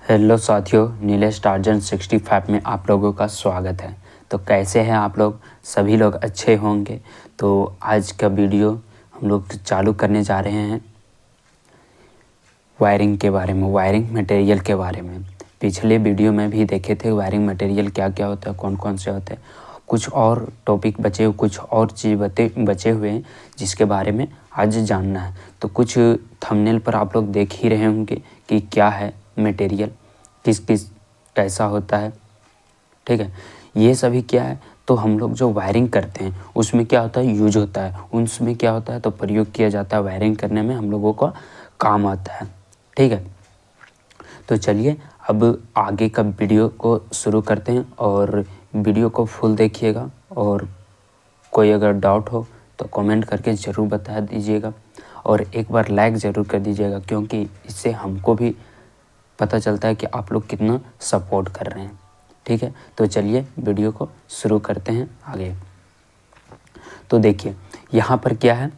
Hello साथियों, Nilesh torsion 65 में आप लोगों का स्वागत है। तो कैसे हैं आप लोग? सभी लोग अच्छे होंगे। तो आज का वीडियो हम लोग चालू करने जा रहे हैं वायरिंग के बारे में, वायरिंग मटेरियल के बारे में। पिछले वीडियो में भी देखे थे वायरिंग मटेरियल क्या क्या होता है, कौन कौन से होते हैं। कुछ और टॉपिक बचे, कुछ और चीज़ बचे हुए हैं जिसके बारे में आज जानना है। तो कुछ थंबनेल पर आप लोग देख ही रहे होंगे कि क्या है मटेरियल, किस किस कैसा होता है। ठीक है, ये सभी क्या है। तो हम लोग जो वायरिंग करते हैं उसमें क्या होता है, यूज होता है, उसमें क्या होता है तो प्रयोग किया जाता है। वायरिंग करने में हम लोगों का काम आता है। ठीक है, तो चलिए अब आगे का वीडियो को शुरू करते हैं और वीडियो को फुल देखिएगा। और कोई अगर डाउट हो तो कमेंट करके ज़रूर बता दीजिएगा और एक बार लाइक ज़रूर कर दीजिएगा, क्योंकि इससे हमको भी पता चलता है कि आप लोग कितना सपोर्ट कर रहे हैं। ठीक है, तो चलिए वीडियो को शुरू करते हैं आगे। तो देखिए यहाँ पर क्या है,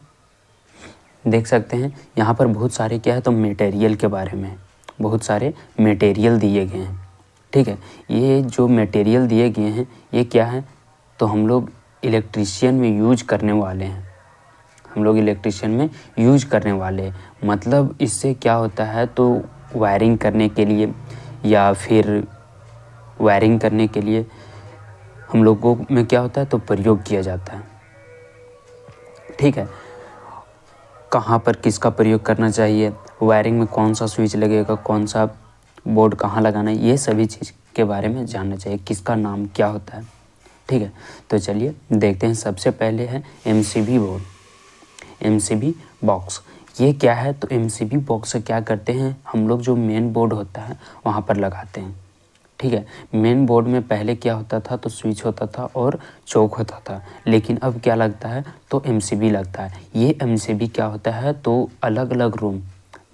देख सकते हैं यहाँ पर बहुत सारे क्या है तो मटेरियल के बारे में बहुत सारे मटेरियल दिए गए हैं। ठीक है, ये जो मटेरियल दिए गए हैं ये क्या है तो हम लोग इलेक्ट्रिशियन में यूज करने वाले हैं। हम लोग इलेक्ट्रिशियन में यूज करने वाले हैं, मतलब इससे क्या होता है तो वायरिंग करने के लिए या फिर वायरिंग करने के लिए हम लोगों में क्या होता है तो प्रयोग किया जाता है। ठीक है, कहाँ पर किसका प्रयोग करना चाहिए, वायरिंग में कौन सा स्विच लगेगा, कौन सा बोर्ड कहाँ लगाना है, ये सभी चीज़ के बारे में जानना चाहिए, किसका नाम क्या होता है। ठीक है, तो चलिए देखते हैं। सबसे पहले है एमसीबी बोर्ड, एमसीबी बॉक्स। ये क्या है तो एमसीबी बॉक्स से क्या करते हैं हम लोग, जो मेन बोर्ड होता है वहाँ पर लगाते हैं। ठीक है, मेन बोर्ड में पहले क्या होता था तो स्विच होता था और चौक होता था, लेकिन अब क्या लगता है तो एमसीबी लगता है। ये एमसीबी क्या होता है तो अलग अलग रूम,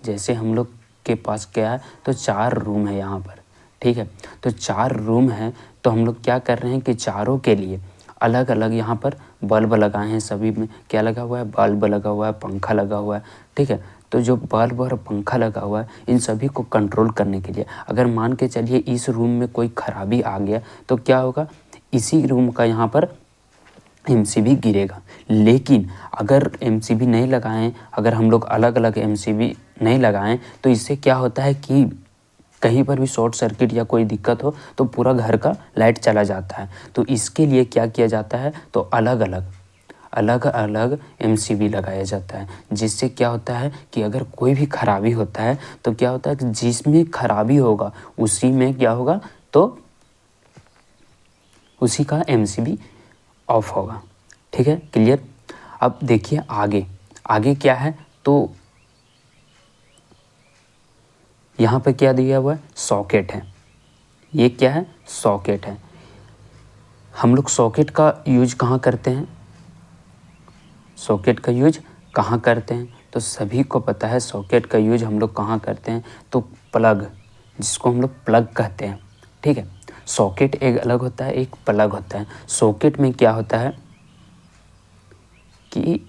जैसे हम लोग के पास क्या है तो 4 रूम है यहाँ पर। ठीक है, तो 4 रूम है तो हम लोग क्या कर रहे हैं कि चारों के लिए अलग अलग यहाँ पर बल्ब लगाए हैं। सभी में क्या लगा हुआ है, बल्ब लगा हुआ है, पंखा लगा हुआ है। ठीक है, तो जो बल्ब और पंखा लगा हुआ है इन सभी को कंट्रोल करने के लिए, अगर मान के चलिए इस रूम में कोई खराबी आ गया तो क्या होगा, इसी रूम का यहाँ पर एमसीबी गिरेगा। लेकिन अगर एमसीबी नहीं लगाएं, अगर हम लोग अलग अलग एमसीबी नहीं लगाएं तो इससे क्या होता है कि कहीं पर भी शॉर्ट सर्किट या कोई दिक्कत हो तो पूरा घर का लाइट चला जाता है। तो इसके लिए क्या किया जाता है तो अलग अलग एमसीबी लगाया जाता है, जिससे क्या होता है कि अगर कोई भी खराबी होता है तो क्या होता है कि जिसमें खराबी होगा उसी में क्या होगा तो उसी का एमसीबी ऑफ होगा। ठीक है, क्लियर। अब देखिए आगे आगे क्या है तो यहाँ पे क्या दिया हुआ है, सॉकेट है। ये क्या है, सॉकेट है। हम लोग सॉकेट का यूज कहाँ करते हैं, सॉकेट का यूज कहाँ करते हैं तो सभी को पता है सॉकेट का यूज हम लोग कहाँ करते हैं तो प्लग, जिसको हम लोग प्लग कहते हैं। ठीक है, सॉकेट एक अलग होता है, एक प्लग होता है। सॉकेट में क्या होता है कि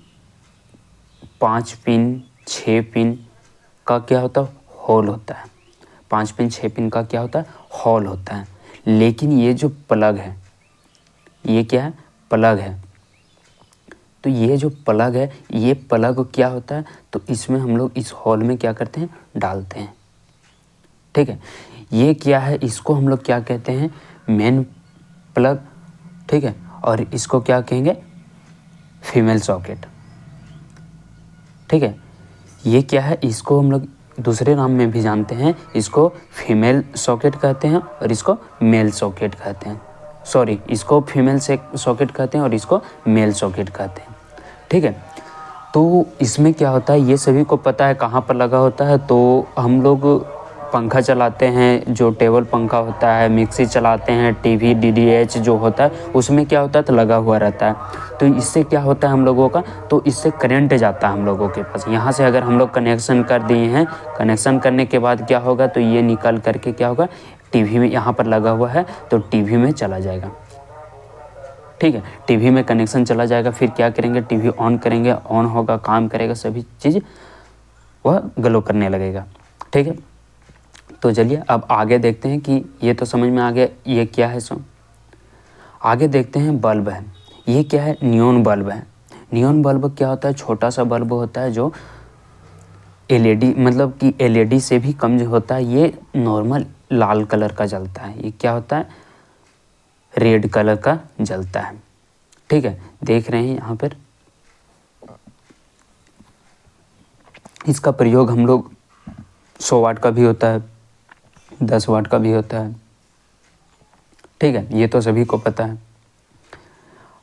5 पिन 6 पिन का क्या होता है, होल होता है। 5 पिन 6 पिन का क्या होता है, होल होता है। लेकिन ये जो प्लग है, ये क्या है, प्लग है। तो ये जो प्लग है, ये प्लग क्या होता है तो इसमें हम लोग इस होल में क्या करते हैं, डालते हैं। ठीक है, ये क्या है, इसको हम लोग क्या कहते हैं, मेन प्लग। ठीक है, और इसको क्या कहेंगे, फीमेल सॉकेट। ठीक है, ये क्या है, इसको हम लोग दूसरे नाम में भी जानते हैं, इसको फीमेल सॉकेट कहते हैं और इसको मेल सॉकेट कहते हैं। सॉरी, इसको फीमेल से सॉकेट कहते हैं और इसको मेल सॉकेट कहते हैं। ठीक है, तो इसमें क्या होता है ये सभी को पता है कहाँ पर लगा होता है। तो हम लोग पंखा चलाते हैं, जो टेबल पंखा होता है, मिक्सी चलाते हैं, टीवी डीडीएच जो होता है उसमें क्या होता है तो लगा हुआ रहता है। तो इससे क्या होता है हम लोगों का तो इससे करंट जाता है हम लोगों के पास। यहाँ से अगर हम लोग कनेक्शन कर दिए हैं, कनेक्शन करने के बाद क्या होगा तो ये निकल करके क्या होगा, टीवी में यहाँ पर लगा हुआ है तो टीवी में चला जाएगा। ठीक है, टीवी में कनेक्शन चला जाएगा। फिर क्या करेंगे, टीवी ऑन करेंगे, ऑन होगा, काम करेगा, सभी चीज़ वह ग्लो करने लगेगा। ठीक है, तो चलिए अब आगे देखते हैं कि ये तो समझ में आ गया ये क्या है। सो आगे देखते हैं बल्ब है। ये क्या है? नियॉन बल्ब है। नियॉन बल्ब क्या होता है? छोटा सा बल्ब होता है जो एलईडी मतलब कि एलईडी से भी कम जो होता है। ये नॉर्मल लाल कलर का जलता है। ये क्या होता है? रेड कलर का जलता है। ठीक है, देख रहे हैं यहाँ पर। इसका प्रयोग हम लोग 100 वाट का भी होता है, 10 वाट का भी होता है। ठीक है, ये तो सभी को पता है।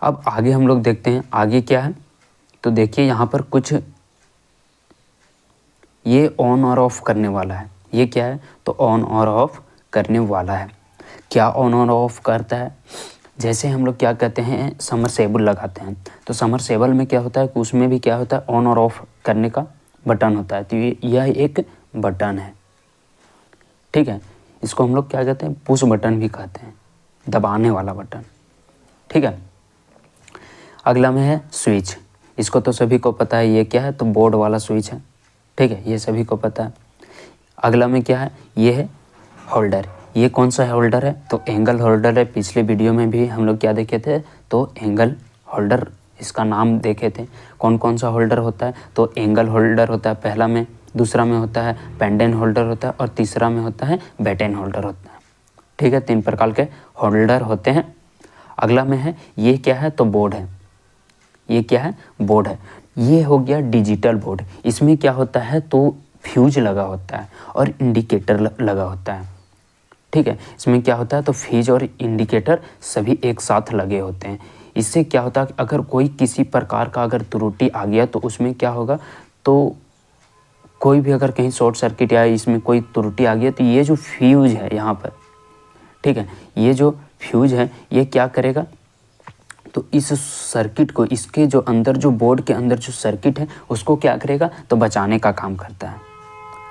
अब आगे हम लोग देखते हैं आगे क्या है। तो देखिए यहाँ पर कुछ ये ऑन और ऑफ करने वाला है। ये क्या है? तो ऑन और ऑफ करने वाला है। क्या ऑन और ऑफ करता है? जैसे हम लोग क्या कहते हैं, समरसेबल लगाते हैं। तो समरसेबल में क्या होता है कि उसमें भी क्या होता है? ऑन और ऑफ करने का बटन होता है। तो यह एक बटन है। ठीक है, इसको हम लोग क्या कहते हैं? पुश बटन भी कहते हैं, दबाने वाला बटन। ठीक है, अगला में है स्विच। इसको तो सभी को पता है। ये क्या है? तो बोर्ड वाला स्विच है। ठीक है, ये सभी को पता है। अगला में क्या है? ये है होल्डर। ये कौन सा होल्डर है? तो एंगल होल्डर है। पिछले वीडियो में भी हम लोग क्या देखे थे? तो एंगल होल्डर इसका नाम देखे थे। कौन कौन सा होल्डर होता है? तो एंगल होल्डर होता है पहला में, दूसरा में होता है पेंडेंट होल्डर होता है और तीसरा में होता है बैटन होल्डर होता है। ठीक है, 3 प्रकार के होल्डर होते हैं। अगला में है ये क्या है? तो बोर्ड है। ये क्या है? बोर्ड है। ये हो गया डिजिटल बोर्ड। इसमें क्या होता है? तो फ्यूज लगा होता है और इंडिकेटर लगा होता है। ठीक है, इसमें क्या होता है? तो फ्यूज और इंडिकेटर सभी एक साथ लगे होते हैं। इससे क्या होता है कि अगर कोई किसी प्रकार का अगर त्रुटि आ गया तो उसमें क्या होगा? तो कोई भी अगर कहीं शॉर्ट सर्किट या इसमें कोई त्रुटि आ गया तो ये जो फ्यूज है यहाँ पर, ठीक है, ये जो फ्यूज है ये क्या करेगा? तो इस सर्किट को, इसके जो अंदर जो बोर्ड के अंदर जो सर्किट है उसको क्या करेगा? तो बचाने का काम करता है।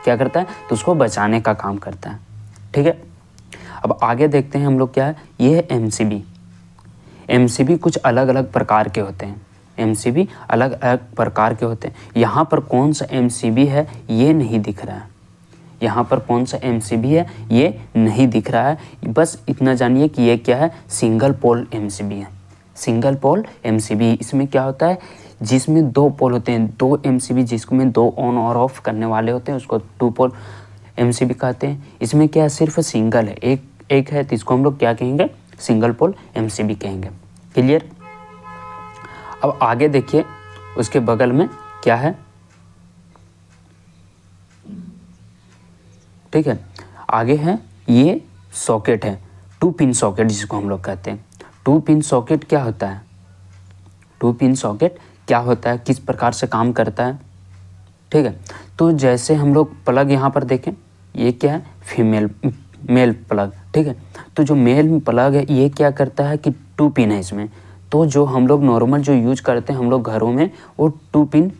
क्या करता है? तो उसको बचाने का काम करता है। ठीक है, अब आगे देखते हैं हम लोग क्या है। ये है एमसीबी। एमसीबी कुछ अलग अलग प्रकार के होते हैं। एमसीबी अलग अलग प्रकार के होते हैं। यहाँ पर कौन सा एमसीबी है ये नहीं दिख रहा है। यहाँ पर कौन सा एमसीबी है ये नहीं दिख रहा है। बस इतना जानिए कि ये क्या है? सिंगल पोल एमसीबी है। Single pole MCB. इसमें क्या होता है? जिसमें 2 पोल होते हैं, 2 एमसीबी जिसमें 2 ऑन और ऑफ करने वाले होते हैं उसको 2 पोल एमसीबी कहते हैं। इसमें क्या है? सिर्फ सिंगल है, एक है, तो इसको हम लोग क्या कहेंगे? सिंगल पोल एमसीबी कहेंगे। क्लियर? अब आगे देखिए उसके बगल में क्या है। ठीक है, आगे है ये सॉकेट है, 2 पिन सॉकेट जिसको हम लोग कहते हैं। 2 पिन सॉकेट क्या होता है? 2 पिन सॉकेट क्या होता है? किस प्रकार से काम करता है? ठीक है, तो जैसे हम लोग प्लग यहाँ पर देखें, ये क्या है? Male plug. ठीक है, तो जो मेल प्लग है ये क्या करता है कि 2 पिन है इसमें। तो जो हम लोग नॉर्मल जो यूज करते हैं हम लोग घरों में, वो 2 पिन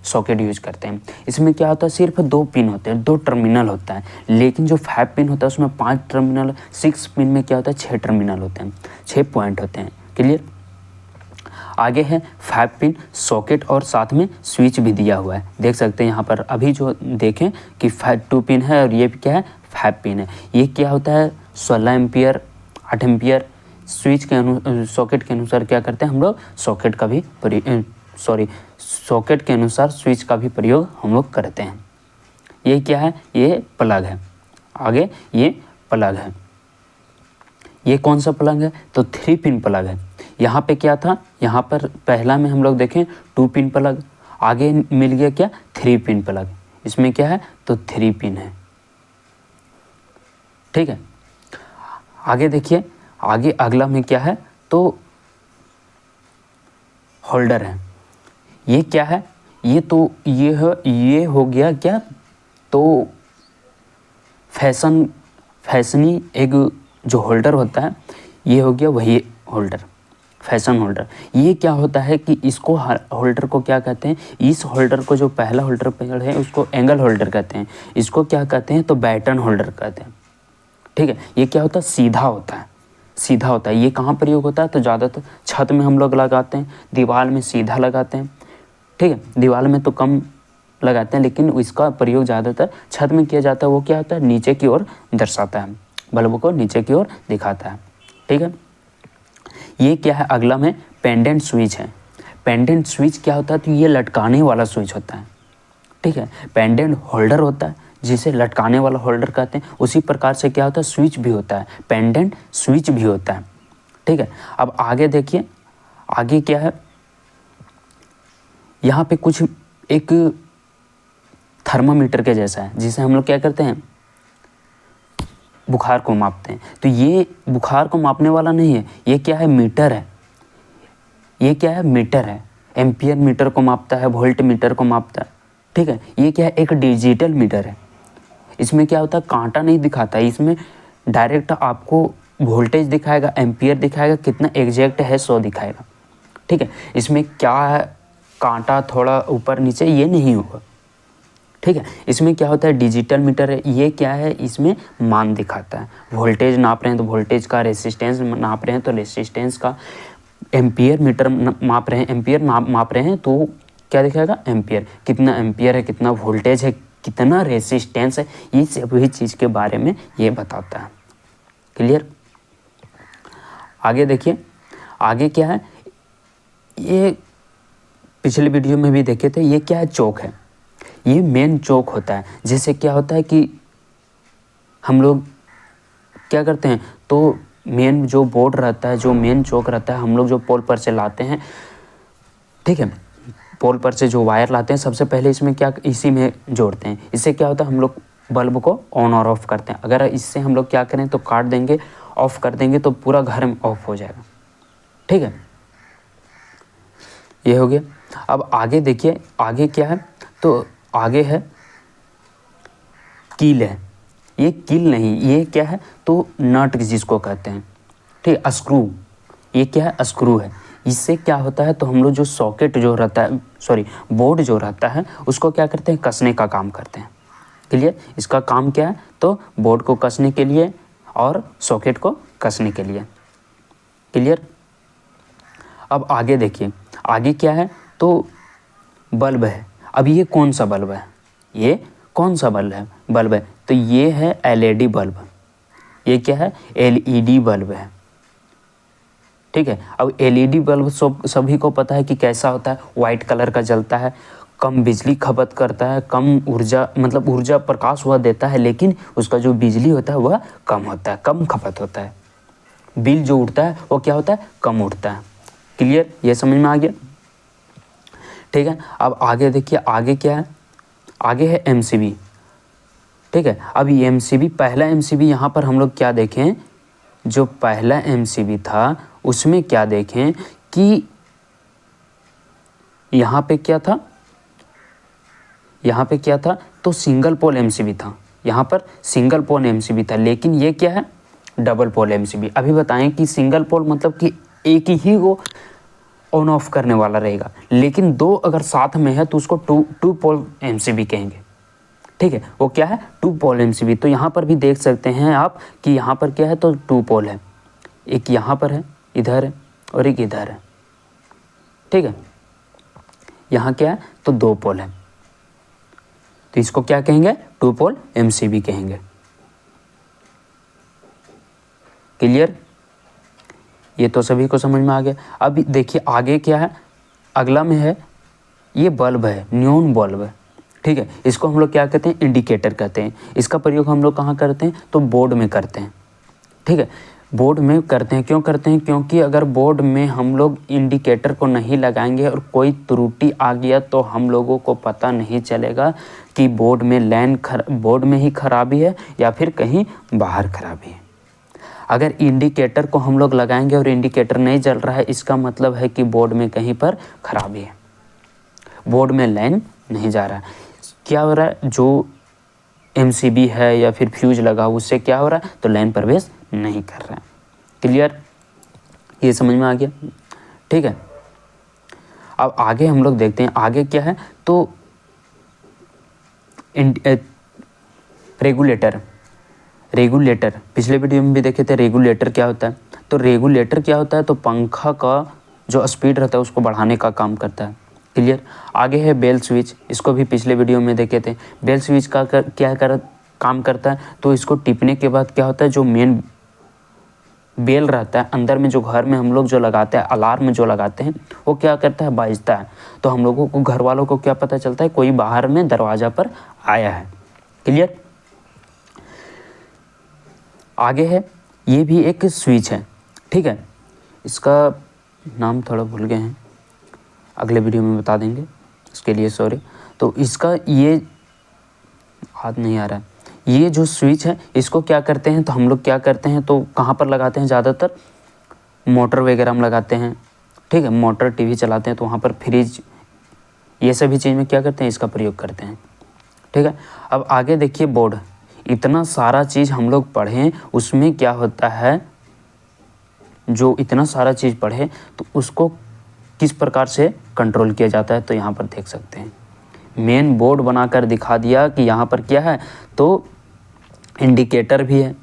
सॉकेट यूज करते हैं। इसमें क्या होता है? सिर्फ 2 पिन होते हैं, 2 टर्मिनल होता है। लेकिन जो 5 पिन होता है उसमें 5 टर्मिनल, 6 पिन में क्या होता है? 6 टर्मिनल होते हैं, 6 पॉइंट होते हैं। क्लियर? आगे है 5 पिन सॉकेट और साथ में स्विच भी दिया हुआ है। देख सकते हैं यहाँ पर अभी जो देखें कि 2 पिन है और ये भी क्या है? 5 पिन है। ये क्या होता है? 16 एम्पियर, 8 एम्पियर। स्विच के सॉकेट के अनुसार क्या करते हैं हम लोग? सॉकेट का भी सॉकेट के अनुसार स्विच का भी प्रयोग हम लोग करते हैं। ये क्या है? ये प्लग है। आगे ये प्लग है। ये कौन सा प्लग है? तो 3 पिन प्लग है। यहाँ पे क्या था? यहाँ पर पहला में हम लोग देखें 2 पिन प्लग, आगे मिल गया क्या? 3 पिन प्लग। इसमें क्या है? तो 3 पिन है। ठीक है, आगे देखिए, आगे अगला में क्या है? तो होल्डर है। ये क्या है? ये तो ये हो गया क्या? तो फैशनी एक जो होल्डर होता है ये हो गया वही होल्डर, फैशन होल्डर। ये क्या होता है कि इसको होल्डर को क्या कहते हैं? इस होल्डर को जो पहला होल्डर पेड़ है उसको एंगल होल्डर कहते हैं। इसको क्या कहते हैं? तो बैटन होल्डर कहते हैं। ठीक है, ये क्या होता है? सीधा होता है, सीधा होता है। ये कहाँ प्रयोग होता है? तो ज़्यादातर छत में हम लोग लगाते हैं, दीवार में सीधा लगाते हैं। ठीक है, दीवार में तो कम लगाते हैं, लेकिन इसका प्रयोग ज़्यादातर छत में किया जाता है। वो क्या होता है, नीचे की ओर दर्शाता है, बल्ब को नीचे की ओर दिखाता है। ठीक है, ये क्या है, अगला में पेंडेंट स्विच है। पेंडेंट स्विच क्या होता है, तो ये लटकाने वाला स्विच होता है। ठीक है, पेंडेंट होल्डर होता है जिसे लटकाने वाला होल्डर कहते हैं। उसी प्रकार से क्या होता है, स्विच भी होता है, पेंडेंट स्विच भी होता है। ठीक है, अब आगे देखिए, आगे क्या है, यहाँ पे कुछ एक थर्मामीटर के जैसा है, जिसे हम लोग क्या करते हैं, बुखार को मापते हैं। तो ये बुखार को मापने वाला नहीं है, ये क्या है, मीटर है। ये क्या है, मीटर है। एम्पियर मीटर को मापता है, वोल्ट मीटर को मापता है। ठीक है, ये क्या है, एक डिजिटल मीटर है। इसमें क्या होता है, कांटा नहीं दिखाता है, इसमें डायरेक्ट आपको वोल्टेज दिखाएगा, एम्पियर दिखाएगा, कितना एग्जैक्ट है 100 दिखाएगा। ठीक है, इसमें क्या है, कांटा थोड़ा ऊपर नीचे ये नहीं होगा। ठीक है, इसमें क्या होता है, डिजिटल मीटर है। ये क्या है, इसमें मान दिखाता है, वोल्टेज नाप रहे हैं तो वोल्टेज का, रेसिस्टेंस नाप रहे हैं तो रेसिस्टेंस का, एम्पियर मीटर माप रहे हैं, एम्पियर माप रहे हैं तो क्या दिखाएगा, एम्पियर, कितना एम्पियर है, कितना वोल्टेज है, कितना रेसिस्टेंस है, ये सभी चीज़ के बारे में ये बताता है। क्लियर। आगे देखिए, आगे क्या है, ये पिछले वीडियो में भी देखे थे, ये क्या है, चौक है। ये मेन चौक होता है। जैसे क्या होता है कि हम लोग क्या करते हैं, तो मेन जो बोर्ड रहता है, जो मेन चौक रहता है, हम लोग जो पोल पर से लाते हैं, ठीक है, पोल पर से जो वायर लाते हैं, सबसे पहले इसमें क्या, इसी में जोड़ते हैं। इससे क्या होता है, हम लोग बल्ब को ऑन और ऑफ करते हैं। अगर इससे हम लोग क्या करें तो काट देंगे, ऑफ कर देंगे तो पूरा घर में ऑफ हो जाएगा। ठीक है, ये हो गया। अब आगे देखिए, आगे क्या है, तो आगे है कील है। ये कील नहीं, ये क्या है, तो नट जिसको कहते हैं। ठीक, स्क्रू, ये क्या है, स्क्रू है। इससे क्या होता है, तो हम लोग जो सॉकेट जो रहता है, सॉरी बोर्ड जो रहता है, उसको क्या करते हैं, कसने का काम करते हैं। क्लियर। इसका काम क्या है, तो बोर्ड को कसने के लिए और सॉकेट को कसने के लिए। क्लियर। अब आगे देखिए, आगे क्या है, तो बल्ब है। अब ये कौन सा बल्ब है, ये कौन सा बल्ब है, तो ये है एलईडी बल्ब। ये क्या है, एलईडी बल्ब है। ठीक है, अब एलईडी बल्ब सभी को पता है कि कैसा होता है, वाइट कलर का जलता है, कम बिजली खपत करता है, कम ऊर्जा, मतलब ऊर्जा प्रकाश वह देता है, लेकिन उसका जो बिजली होता है वह कम होता है, कम खपत होता है। बिल जो उठता है वो क्या होता है, कम उठता है। क्लियर, ये समझ में आ गया। ठीक है, अब आगे देखिए, आगे क्या है, आगे है एमसीबी। ठीक है, अब ये एमसीबी, पहला एमसीबी यहाँ पर हम लोग क्या देखें, जो पहला एमसीबी था उसमें क्या देखें कि यहाँ पे क्या था, यहाँ पे क्या था, तो सिंगल पोल एमसीबी था। यहाँ पर सिंगल पोल एमसीबी था, लेकिन ये क्या है, डबल पोल एमसीबी। अभी बताएं कि सिंगल पोल मतलब कि एक ही वो ऑन ऑफ करने वाला रहेगा, लेकिन दो अगर साथ में है तो उसको टू पोल एमसीबी कहेंगे। ठीक है, वो क्या है, टू पोल एमसीबी। तो यहाँ पर भी देख सकते हैं आप कि यहाँ पर क्या है, तो टू पोल है, एक यहाँ पर है, इधर है, और एक इधर है। ठीक है, यहाँ क्या है, तो दो पोल है, तो इसको क्या कहेंगे, टू पोल एमसीबी कहेंगे। क्लियर, ये तो सभी को समझ में आ गया। अब देखिए आगे क्या है, अगला में है, ये बल्ब है, न्यून बल्ब है। ठीक है, इसको हम लोग क्या कहते हैं, इंडिकेटर कहते हैं। इसका प्रयोग हम लोग कहाँ करते हैं, तो बोर्ड में करते हैं। ठीक है, बोर्ड में करते हैं, क्यों करते हैं, क्योंकि अगर बोर्ड में हम लोग इंडिकेटर को नहीं लगाएंगे और कोई त्रुटि आ गया तो हम लोगों को पता नहीं चलेगा कि बोर्ड में बोर्ड में ही खराबी है या फिर कहीं बाहर खराबी है। अगर इंडिकेटर को हम लोग लगाएंगे और इंडिकेटर नहीं जल रहा है, इसका मतलब है कि बोर्ड में कहीं पर खराबी है, बोर्ड में लाइन नहीं जा रहा है। क्या हो रहा है, जो एमसीबी है या फिर फ्यूज लगा उससे क्या हो रहा है, तो लाइन प्रवेश नहीं कर रहा है। क्लियर, ये समझ में आ गया। ठीक है, अब आगे हम लोग देखते हैं, आगे क्या है, तो रेगुलेटर पिछले वीडियो में भी देखे थे। रेगुलेटर क्या होता है, तो रेगुलेटर क्या होता है, तो पंखा का जो स्पीड रहता है उसको बढ़ाने का काम करता है। क्लियर। आगे है बेल स्विच, इसको भी पिछले वीडियो में देखे थे। बेल स्विच का काम करता है, तो इसको टिपने के बाद क्या होता है, जो मेन बेल रहता है अंदर में, जो घर में हम लोग जो लगाते हैं, अलार्म जो लगाते हैं, वो क्या करता है, बाजता है। तो हम लोगों को, घर वालों को क्या पता चलता है, कोई बाहर में दरवाज़ा पर आया है। क्लियर। आगे है, ये भी एक स्विच है, ठीक है। इसका नाम थोड़ा भूल गए हैं, अगले वीडियो में बता देंगे, इसके लिए सॉरी। तो इसका ये हाथ नहीं आ रहा है, ये जो स्विच है इसको क्या करते हैं, तो हम लोग क्या करते हैं, तो कहाँ पर लगाते हैं, ज़्यादातर मोटर वगैरह में लगाते हैं, ठीक है। मोटर, टीवी चलाते हैं तो वहाँ पर, फ्रिज, ये सभी चीज़ में क्या करते हैं, इसका प्रयोग करते हैं, ठीक है। अब आगे देखिए बोर्ड, इतना सारा चीज़ हम लोग पढ़ें, उसमें क्या होता है, जो इतना सारा चीज़ पढ़े तो उसको किस प्रकार से कंट्रोल किया जाता है, तो यहाँ पर देख सकते हैं। मेन बोर्ड बनाकर दिखा दिया कि यहाँ पर क्या है, तो इंडिकेटर भी है,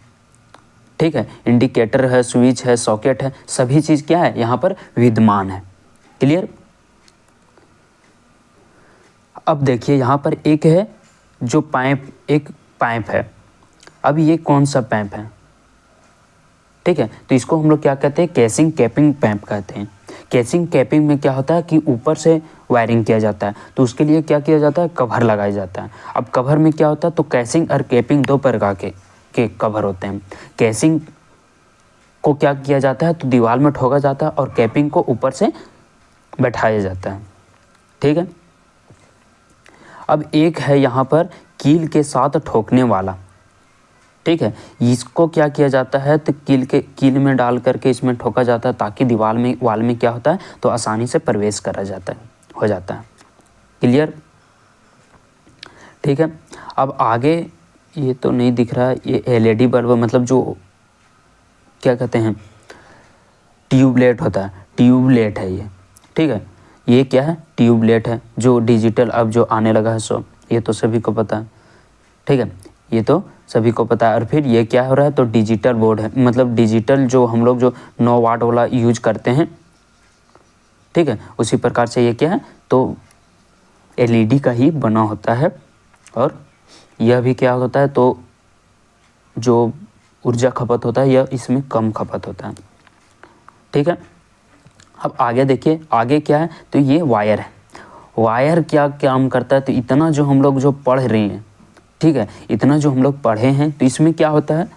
ठीक है। इंडिकेटर है, स्विच है, सॉकेट है, सभी चीज़ क्या है यहाँ पर विद्यमान है। क्लियर। अब देखिए यहाँ पर एक है जो एक पाइप है। अब ये कौन सा पाइप है, ठीक है, तो इसको हम लोग क्या कहते हैं, केसिंग कैपिंग पाइप कहते हैं। केसिंग कैपिंग में क्या होता है कि ऊपर से वायरिंग किया जाता है, तो उसके लिए क्या किया जाता है, कवर लगाया जाता है। अब कवर में क्या होता है, तो केसिंग और कैपिंग दो प्रकार के कवर होते हैं। केसिंग को क्या किया जाता है, तो दीवार में ठोका जाता है, और कैपिंग को ऊपर से बैठाया जाता है, ठीक है। अब एक है यहाँ पर कील के साथ ठोकने वाला, ठीक है। इसको क्या किया जाता है, तो कील में डाल करके इसमें ठोका जाता है, ताकि दीवार में, वाल में क्या होता है, तो आसानी से प्रवेश करा जाता है, हो जाता है। क्लियर, ठीक है। अब आगे ये तो नहीं दिख रहा है, ये एलईडी बल्ब, मतलब जो क्या कहते हैं, ट्यूबलाइट होता है, ट्यूबलाइट है ये, ठीक है। ये क्या है, ट्यूबलाइट है, जो डिजिटल अब जो आने लगा है, सो ये तो सभी को पता है, ठीक है, ये तो सभी को पता है। और फिर ये क्या हो रहा है, तो डिजिटल बोर्ड है, मतलब डिजिटल जो हम लोग जो 9 वाट वाला यूज करते हैं, ठीक है, उसी प्रकार से ये क्या है, तो एलईडी का ही बना होता है। और यह भी क्या होता है, तो जो ऊर्जा खपत होता है, यह इसमें कम खपत होता है, ठीक है। अब आगे देखिए, आगे क्या है, तो ये वायर है। वायर क्या काम करता है, तो इतना जो हम लोग जो पढ़ रहे हैं, ठीक है, इतना जो हम लोग पढ़े हैं, तो इसमें क्या होता है,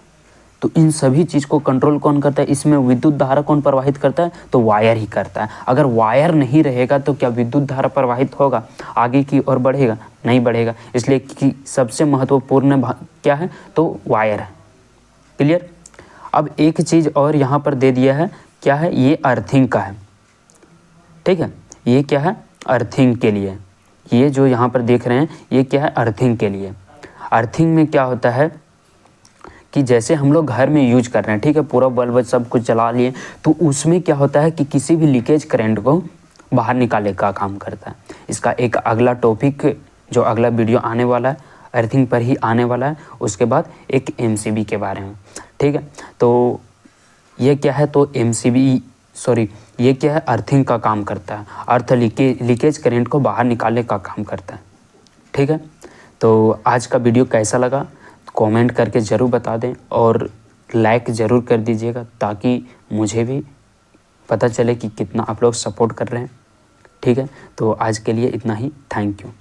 तो इन सभी चीज़ को कंट्रोल कौन करता है, इसमें विद्युत धारा कौन प्रवाहित करता है, तो वायर ही करता है। अगर वायर नहीं रहेगा तो क्या विद्युत धारा प्रवाहित होगा, आगे की ओर बढ़ेगा, नहीं बढ़ेगा। इसलिए कि सबसे महत्वपूर्ण क्या है, तो वायर है। क्लियर। अब एक चीज़ और यहाँ पर दे दिया है, क्या है, ये अर्थिंग का है, ठीक है। ये क्या है, अर्थिंग के लिए, ये जो यहाँ पर देख रहे हैं, ये क्या है, अर्थिंग के लिए। अर्थिंग में क्या होता है कि जैसे हम लोग घर में यूज कर रहे हैं, ठीक है, पूरा बल्ब सब कुछ चला लिए, तो उसमें क्या होता है कि किसी भी लीकेज करंट को बाहर निकालने का काम करता है। इसका एक अगला टॉपिक, जो अगला वीडियो आने वाला है, अर्थिंग पर ही आने वाला है, उसके बाद एक एमसीबी के बारे में, ठीक है। तो ये क्या है, तो ये क्या है, अर्थिंग का काम करता है, अर्थ लीकेज करंट को बाहर निकालने का काम करता है, ठीक है। तो आज का वीडियो कैसा लगा, कमेंट करके ज़रूर बता दें, और लाइक ज़रूर कर दीजिएगा, ताकि मुझे भी पता चले कि कितना आप लोग सपोर्ट कर रहे हैं, ठीक है। तो आज के लिए इतना ही, थैंक यू।